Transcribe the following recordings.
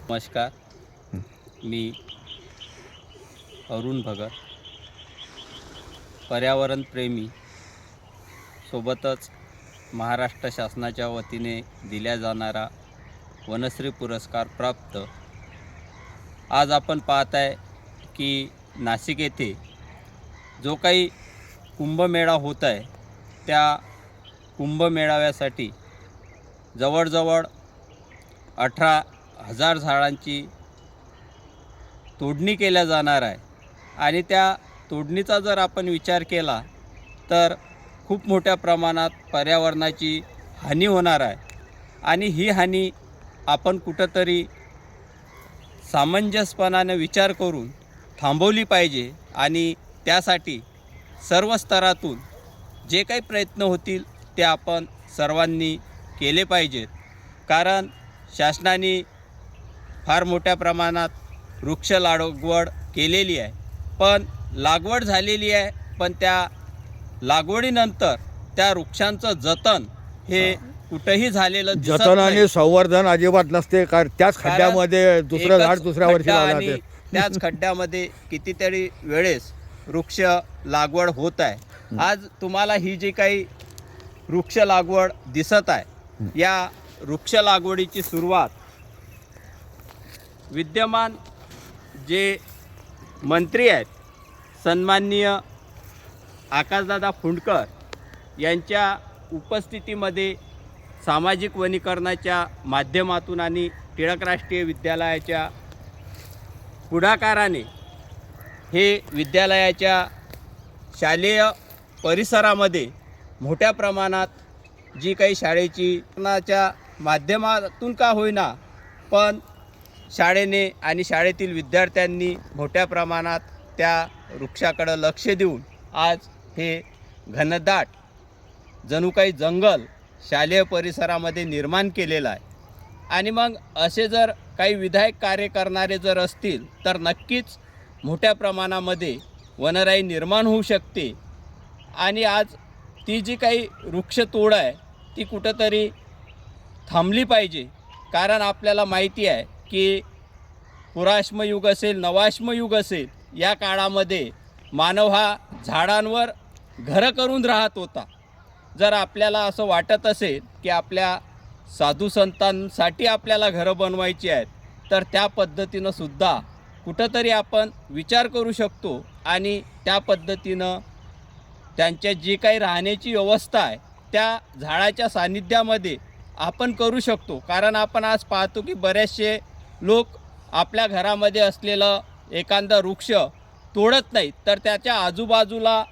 नमस्कार, मी अरुण भगत, पर्यावरणप्रेमी, सोबतच महाराष्ट्र शासनाच्या वतीने दिल्या जाणारा वनश्री पुरस्कार प्राप्त. आज आपण पाहत आहे की नाशिक येथे जो काही कुंभमेळा होत आहे, त्या कुंभमेळाव्यासाठी जवळजवळ 18,000 झाडांची तोडणी केल्या जाणार आहे. आणि त्या तोडणीचा जर आपण विचार केला तर खूप मोठ्या प्रमाणात पर्यावरणाची हानी होणार आहे. आणि ही हानी आपण कुठंतरी सामंजस्यपणाने विचार करून थांबवली पाहिजे. आणि त्यासाठी सर्व स्तरातून जे काही प्रयत्न होतील ते आपण सर्वांनी केले पाहिजेत. कारण शासनाने फार मोठ्या प्रमाणात वृक्ष लागवड केलेली आहे, पण लागवड झालेली आहे, पण त्या लागवडीनंतर त्या वृक्षांचं जतन हे कुठंही झालेलं दिसत जतन नाही. आणि संवर्धन अजिबात नसते. कारण त्याच खड्ड्यामध्ये दुसरं झाड दुसऱ्या वर्षी खड्डा लावलं आणि जाते. त्याच खड्ड्यामध्ये कितीतरी वेळेस वृक्ष लागवड होत आहे. आज तुम्हाला ही जी काही वृक्ष लागवड दिसत आहे, या वृक्ष लागवडीची सुरुवात विद्यमान जे मंत्री आहेत, सन्माननीय आकाशदादा फुंडकर यांच्या उपस्थितीमध्ये सामाजिक वनीकरणाच्या माध्यमातून आणि टिळक राष्ट्रीय विद्यालयाच्या पुढाकाराने हे विद्यालयाच्या शालेय परिसरामध्ये मोठ्या प्रमाणात जी काही शाळेची माध्यमातून का होईना, पण शाळेने आणि शाळेतील विद्यार्थ्यांनी मोठ्या प्रमाणात त्या वृक्षाकडे लक्ष देऊन आज हे घनदाट जणू काही जंगल शालेय परिसरामध्ये निर्माण केलेलं आहे. आणि मग असे जर काही विधायक कार्य करणारे जर असतील तर नक्कीच मोठ्या प्रमाणामध्ये वनराई निर्माण होऊ शकते. आणि आज ती जी काही वृक्षतोड आहे ती कुठंतरी थांबली पाहिजे. कारण आपल्याला माहिती आहे की पुराश्मयुग असेल, नवाश्मयुग असेल, या काळामध्ये मानव हा झाडांवर घरं करून राहत होता. जर आपल्याला असं वाटत असेल की आपल्या साधू संतांसाठी आपल्याला घरं बनवायची आहेत, तर त्या पद्धतीनं सुद्धा कुठंतरी आपण विचार करू शकतो. आणि त्या पद्धतीनं त्यांच्या जी काही राहण्याची व्यवस्था आहे त्या झाडाच्या सान्निध्यामध्ये आपण करू शकतो. कारण आपण आज पाहतो की बरेचसे लोक आपल्या घरामध्ये असलेलं एखादा वृक्ष तोडत नाहीत, तर त्याच्या आजूबाजूला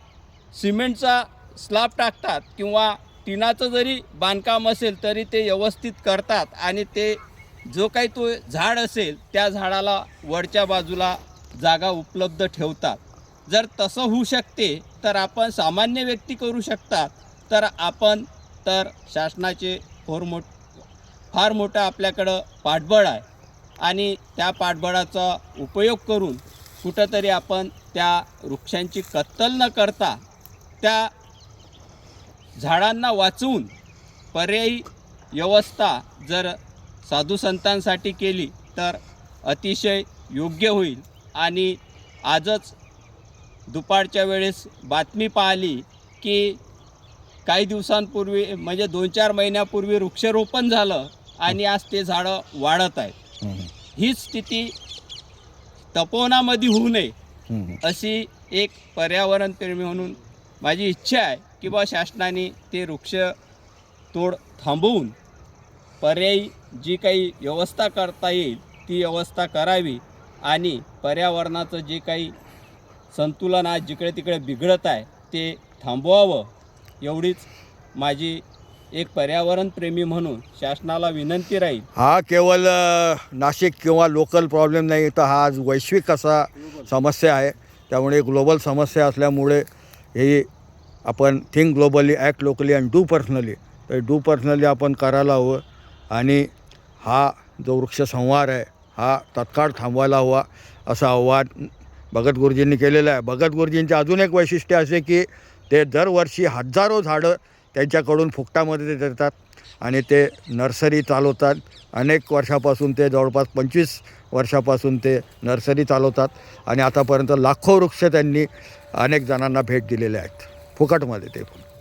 सिमेंटचा स्लॅब टाकतात किंवा टिनाचं जरी बांधकाम असेल तरी ते व्यवस्थित करतात. आणि ते जो काही तो झाड असेल त्या झाडाला वरच्या बाजूला जागा उपलब्ध ठेवतात. जर तसं होऊ शकते तर आपण सामान्य व्यक्ती करू शकतात, तर आपण तर शासनाचे फार मोठं आपल्याकडं पाठबळ आहे. आणि त्या पाठबळाचा उपयोग करून कुठंतरी आपण त्या वृक्षांची कत्तल न करता त्या झाडांना वाचवून पर्यायी व्यवस्था जर साधू संतांसाठी केली तर अतिशय योग्य होईल. आणि आजच दुपारच्या वेळेस बातमी पाहिली की काही दिवसांपूर्वी म्हणजे 2-4 महिन्यापूर्वी वृक्षारोपण झालं आणि आज ते झाडं वाढत आहेत. ही स्थिती तपोवनामध्ये होऊ नये अशी एक पर्यावरणप्रेमी म्हणून माझी इच्छा आहे की बा शासनाने ते वृक्ष तोड थांबवून पर्यायी जी काही व्यवस्था करता येईल ती व्यवस्था करावी. आणि पर्यावरणाचं जे काही संतुलन आज जिकडे तिकडे बिघडत आहे ते थांबवावं, एवढीच माझी एक पर्यावरणप्रेमी म्हणून शासनाला विनंती राहील. हा केवळ नाशिक किंवा लोकल प्रॉब्लेम नाही, तर हा आज वैश्विक असा समस्या आहे. त्यामुळे ग्लोबल समस्या असल्यामुळे हे आपण think globally, act locally and do personally, तर डू पर्सनली आपण करायला हवं. आणि हा जो वृक्षसंहार आहे हा तत्काळ थांबवायला हवा असं आव्हान भगत गुरुजींनी केलेलं आहे. भगत गुरुजींचे अजून एक वैशिष्ट्य असे की ते दरवर्षी हजारो झाडं त्यांच्याकडून फुकटामध्ये ते देतात आणि ते नर्सरी चालवतात. अनेक वर्षापासून ते जवळपास 25 वर्षापासून ते नर्सरी चालवतात आणि आतापर्यंत लाखो वृक्ष त्यांनी अनेक जणांना भेट दिलेले आहेत फुकटमध्ये ते पण.